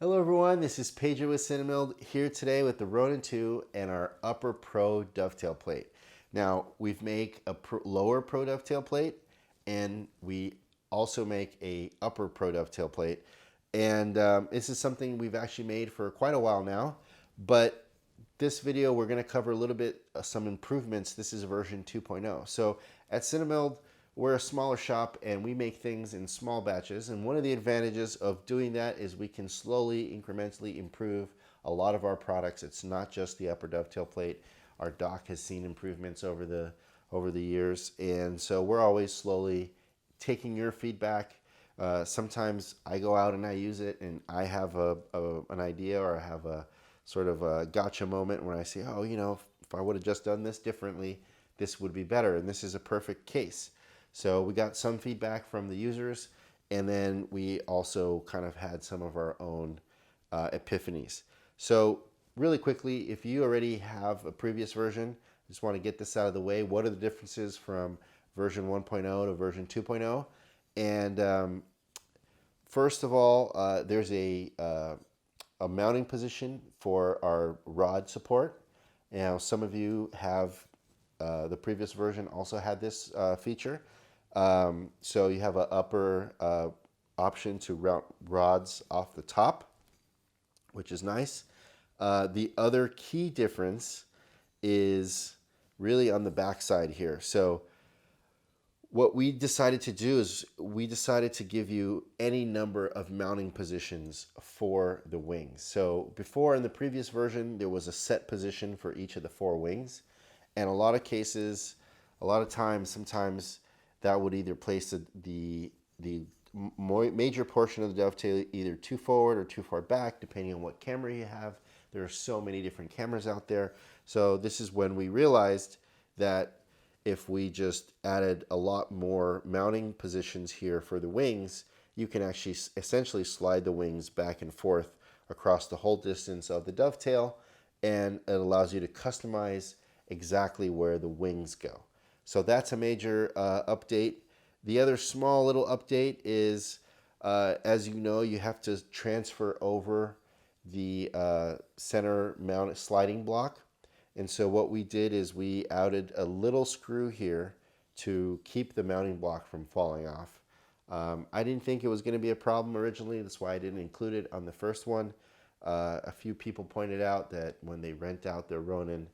Hello everyone, this is Pedro with Cinemilled here today with the Ronin2 and our Upper Pro Dovetail plate. Now, we've make a lower Pro Dovetail plate and we also make a Upper Pro Dovetail plate. And this is something we've actually made for quite a while now, but this video we're going to cover a little bit some improvements. This is version 2.0. So at Cinemilled, we're a smaller shop and we make things in small batches, and one of the advantages of doing that is we can slowly, incrementally improve a lot of our products. It's not just the upper dovetail plate. Our dock has seen improvements over the years, and so we're always slowly taking your feedback. Sometimes I go out and I use it and I have an idea, or I have a sort of a gotcha moment where I say, oh, you know, if I would have just done this differently, this would be better. And this is a perfect case. So we got some feedback from the users, and then we also kind of had some of our own epiphanies. So really quickly, if you already have a previous version, I just want to get this out of the way. What are the differences from version 1.0 to version 2.0? And first of all, there's a mounting position for our rod support. Now, some of you have the previous version also had this feature. So you have an upper option to route rods off the top, which is nice. The other key difference is really on the back side here. So what we decided to do is we decided to give you any number of mounting positions for the wings. So before, in the previous version, there was a set position for each of the four wings. And a lot of cases, a lot of times, sometimes that would either place the major portion of the dovetail either too forward or too far back, depending on what camera you have. There are so many different cameras out there. So this is when we realized that if we just added a lot more mounting positions here for the wings, you can actually essentially slide the wings back and forth across the whole distance of the dovetail, and it allows you to customize exactly where the wings go. So that's a major update. The other small little update is, as you know, you have to transfer over the center mount sliding block. And so what we did is we added a little screw here to keep the mounting block from falling off. I didn't think it was going to be a problem originally. That's why I didn't include it on the first one. A few people pointed out that when they rent out their Ronin,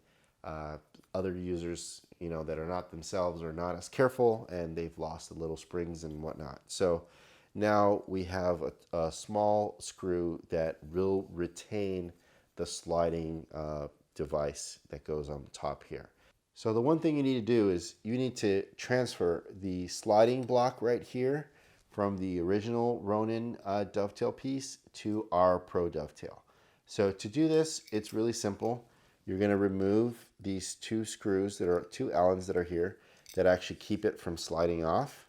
other users, you know, that are not themselves are not as careful, and they've lost the little springs and whatnot. So now we have a small screw that will retain the sliding device that goes on top here. So the one thing you need to do is you need to transfer the sliding block right here from the original Ronin dovetail piece to our Pro Dovetail. So to do this, it's really simple. You're going to remove these two screws that are two Allens that are here that actually keep it from sliding off.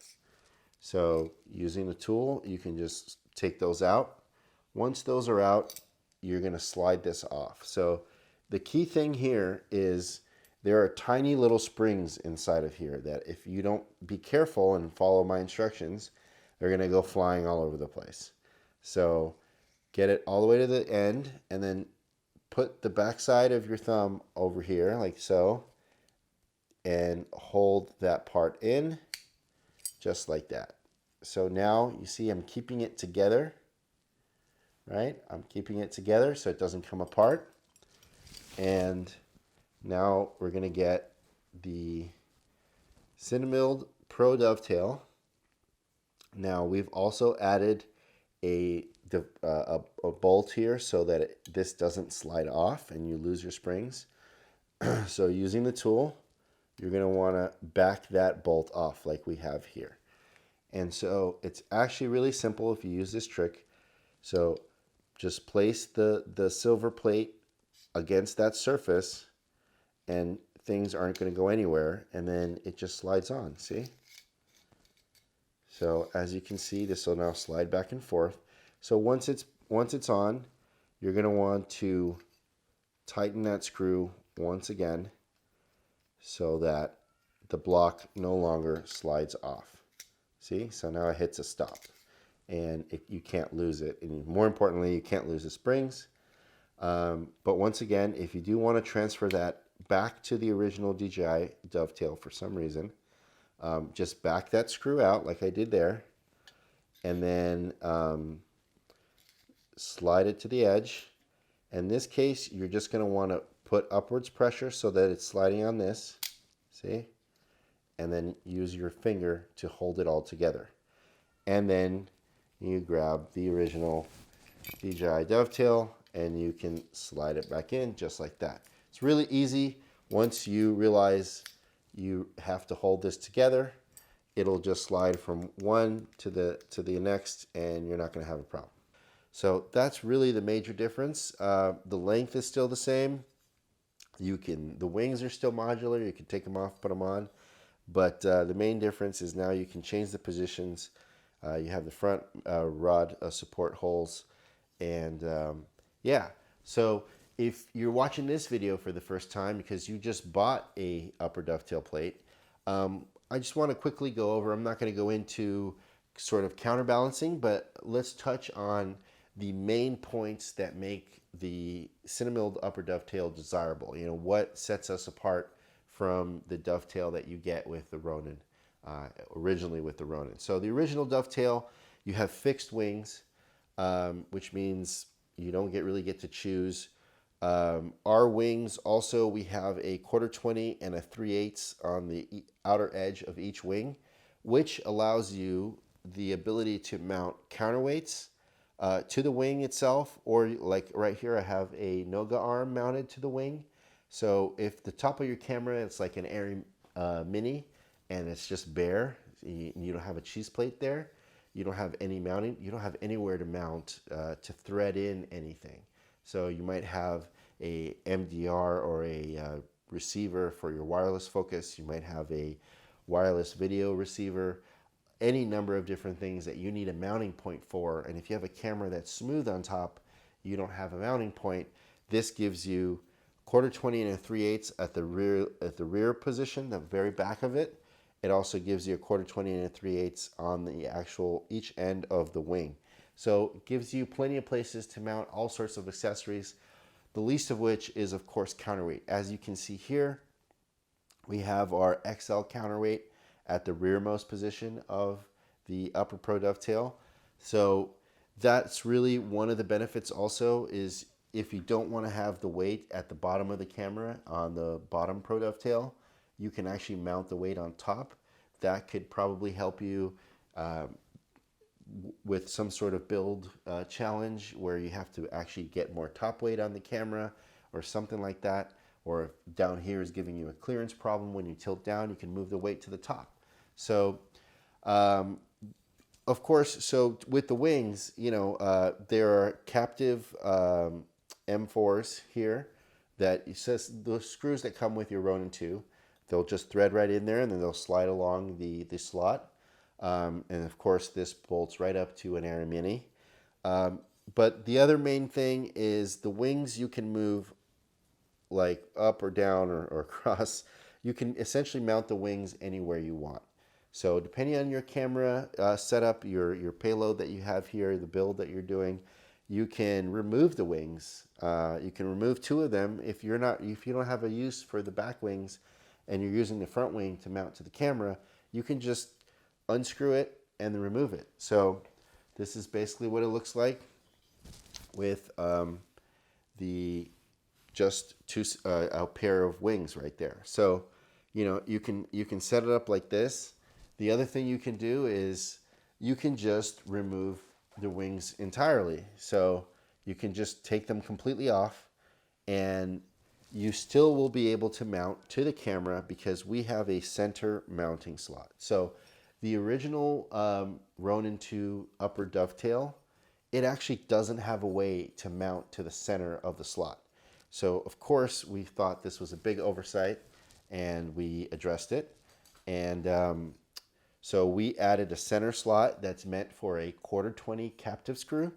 So using the tool, you can just take those out. Once those are out, you're going to slide this off. So the key thing here is there are tiny little springs inside of here that if you don't be careful and follow my instructions, they're going to go flying all over the place. So get it all the way to the end, and then put the back side of your thumb over here like so, and hold that part in just like that. So now you see I'm keeping it together, right? I'm keeping it together so it doesn't come apart. And now we're going to get the Cinemilled Pro Dovetail. Now we've also added a bolt here so that this doesn't slide off and you lose your springs. So using the tool, you're going to want to back that bolt off like we have here. And so it's actually really simple if you use this trick. So just place the silver plate against that surface and things aren't going to go anywhere, and then it just slides on, see? So as you can see, this will now slide back and forth. So once it's on, you're going to want to tighten that screw once again so that the block no longer slides off. See? So now it hits a stop. and you can't lose it. And more importantly, you can't lose the springs. But once again, if you do want to transfer that back to the original DJI Dovetail for some reason, just back that screw out like I did there, and then slide it to the edge. In this case, you're just going to want to put upwards pressure so that it's sliding on this, see? And then use your finger to hold it all together. And then you grab the original DJI Dovetail and you can slide it back in just like that. It's really easy. Once you realize you have to hold this together, it'll just slide from one to the next, and you're not going to have a problem. So that's really the major difference. The length is still the same. The wings are still modular. You can take them off, put them on. But the main difference is now you can change the positions. You have the front rod support holes. And yeah, so if you're watching this video for the first time because you just bought a upper dovetail plate, I just want to quickly go over, I'm not going to go into sort of counterbalancing, but let's touch on the main points that make the Cinemilled Upper Dovetail desirable. You know, what sets us apart from the dovetail that you get with the Ronin, originally with the Ronin. So the original dovetail, you have fixed wings, which means you don't really get to choose. Our wings also, we have a 1/4-20 and a 3/8 on the outer edge of each wing, which allows you the ability to mount counterweights to the wing itself, or like right here I have a Noga arm mounted to the wing. So if the top of your camera, it's like an Airy Mini and it's just bare, you don't have a cheese plate there, you don't have any mounting, you don't have anywhere to mount to thread in anything. So you might have a MDR or a receiver for your wireless focus, you might have a wireless video receiver, any number of different things that you need a mounting point for. And if you have a camera that's smooth on top, you don't have a mounting point. This gives you 1/4-20 and a 3/8 at the rear position, the very back of it. It also gives you a 1/4-20 and a 3/8 on the actual each end of the wing. So it gives you plenty of places to mount all sorts of accessories, the least of which is of course counterweight. As you can see here, we have our XL counterweight at the rearmost position of the Upper Pro Dovetail. So that's really one of the benefits also, is if you don't want to have the weight at the bottom of the camera on the bottom Pro Dovetail, you can actually mount the weight on top. That could probably help you with some sort of build challenge where you have to actually get more top weight on the camera or something like that. Or if down here is giving you a clearance problem, when you tilt down, you can move the weight to the top. So, of course, so with the wings, you know, there are captive M4s here that it says the screws that come with your Ronin2, they'll just thread right in there and then they'll slide along the slot. And of course, this bolts right up to an Airy Mini. But the other main thing is the wings you can move like up or down or across. You can essentially mount the wings anywhere you want. So depending on your camera setup, your payload that you have here, the build that you're doing, you can remove the wings. You can remove 2 of them if you don't have a use for the back wings and you're using the front wing to mount to the camera. You can just unscrew it and then remove it. So this is basically what it looks like with just a pair of wings right there. So you know, you can set it up like this. The other thing you can do is you can just remove the wings entirely. So you can just take them completely off and you still will be able to mount to the camera because we have a center mounting slot. So the original Ronin2 Upper Dovetail, it actually doesn't have a way to mount to the center of the slot. So of course we thought this was a big oversight and we addressed it. And so we added a center slot that's meant for a 1/4-20 captive screw,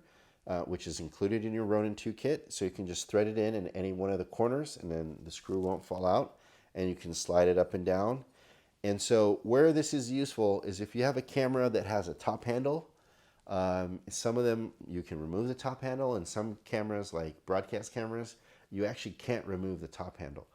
which is included in your Ronin2 kit. So you can just thread it in any one of the corners and then the screw won't fall out and you can slide it up and down. And so where this is useful is if you have a camera that has a top handle, Some of them you can remove the top handle, and some cameras like broadcast cameras, you actually can't remove the top handle.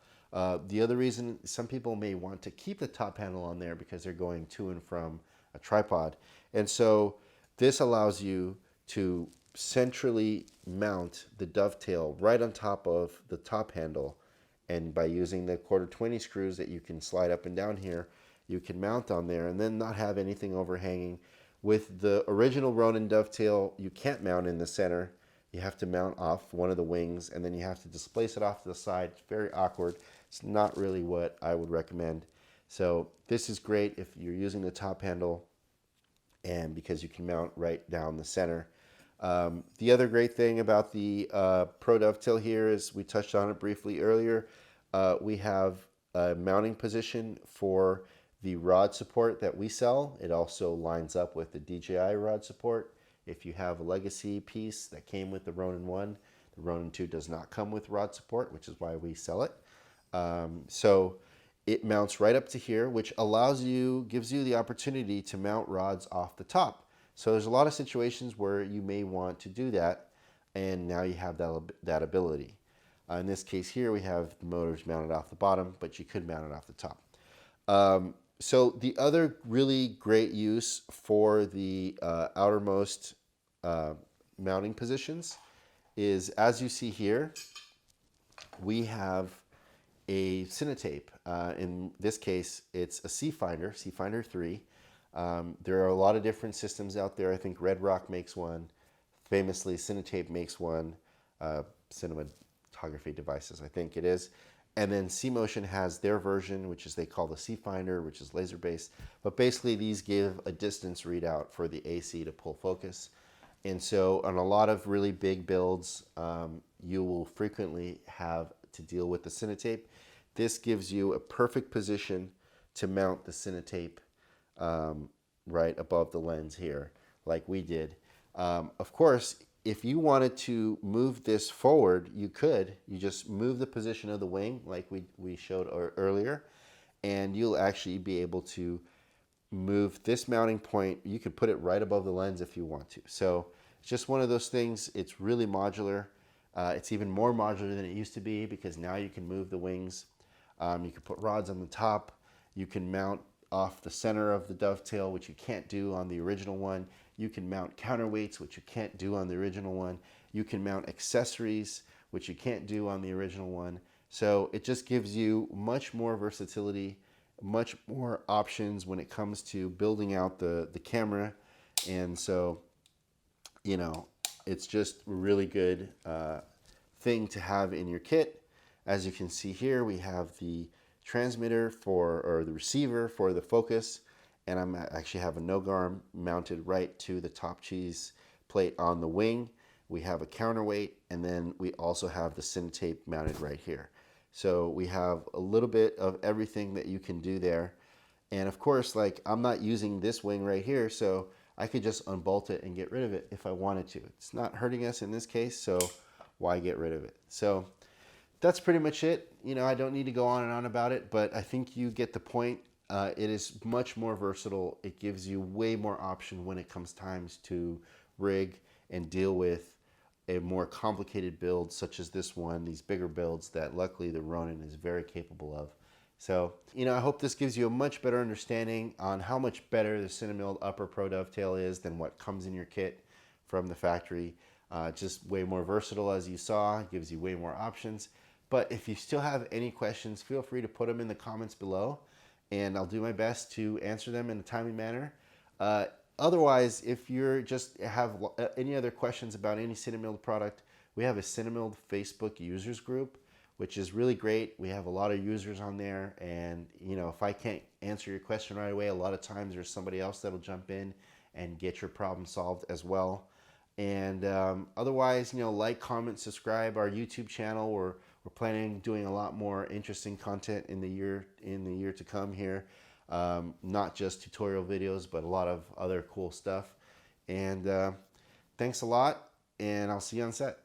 The other reason some people may want to keep the top handle on there because they're going to and from a tripod. And so this allows you to centrally mount the dovetail right on top of the top handle. And by using the 1/4 20 screws that you can slide up and down here, you can mount on there and then not have anything overhanging. With the original Ronin dovetail, you can't mount in the center. You have to mount off one of the wings, and then you have to displace it off to the side. It's very awkward. It's not really what I would recommend. So this is great if you're using the top handle, and because you can mount right down the center. The other great thing about the Pro Dovetail here is, we touched on it briefly earlier, we have a mounting position for the rod support that we sell. It also lines up with the DJI rod support. If you have a legacy piece that came with the Ronin-1, the Ronin-2 does not come with rod support, which is why we sell it. So it mounts right up to here, which gives you the opportunity to mount rods off the top. So there's a lot of situations where you may want to do that, and now you have that ability. In this case here, we have the motors mounted off the bottom, but you could mount it off the top. So the other really great use for the outermost mounting positions is, as you see here, we have a cinetape. In this case, it's a C-Finder 3. There are a lot of different systems out there. I think Red Rock makes one. Famously, Cinetape makes one. Cinematography Devices, I think it is. And then C-Motion has their version, which is they call the C-Finder, which is laser-based. But basically, these give a distance readout for the AC to pull focus. And so on a lot of really big builds, you will frequently have to deal with the cinetape. This gives you a perfect position to mount the cinetape right above the lens here, like we did. Of course, if you wanted to move this forward, you could. You just move the position of the wing like we showed earlier, and you'll actually be able to move this mounting point. You could put it right above the lens if you want to. So it's just one of those things. It's really modular. It's even more modular than it used to be, because now you can move the wings. You can put rods on the top. You can mount off the center of the dovetail, which you can't do on the original one. You can mount counterweights, which you can't do on the original one. You can mount accessories, which you can't do on the original one. So it just gives you much more versatility, much more options when it comes to building out the camera. And so, you know, it's just a really good thing to have in your kit. As you can see here, we have the transmitter or the receiver for the focus, and I actually have a no-arm mounted right to the top cheese plate on the wing. We have a counterweight, and then we also have the cinetape mounted right here. So we have a little bit of everything that you can do there. And of course, like, I'm not using this wing right here, so I could just unbolt it and get rid of it if I wanted to. It's not hurting us in this case, so why get rid of it? So that's pretty much it. You know, I don't need to go on and on about it, but I think you get the point. It is much more versatile. It gives you way more option when it comes times to rig and deal with a more complicated build such as this one, these bigger builds that luckily the Ronin is very capable of. So, you know, I hope this gives you a much better understanding on how much better the Cinemilled Upper Pro Dovetail is than what comes in your kit from the factory. Just way more versatile, as you saw. It gives you way more options. But if you still have any questions, feel free to put them in the comments below, and I'll do my best to answer them in a timely manner. Otherwise, if you just have any other questions about any Cinemilled product, we have a Cinemilled Facebook users group, which is really great. We have a lot of users on there, and you know, if I can't answer your question right away, a lot of times there's somebody else that'll jump in and get your problem solved as well. And otherwise, you know, like, comment, subscribe our YouTube channel. We're planning on doing a lot more interesting content in the year to come here. Not just tutorial videos, but a lot of other cool stuff. And thanks a lot, and I'll see you on set.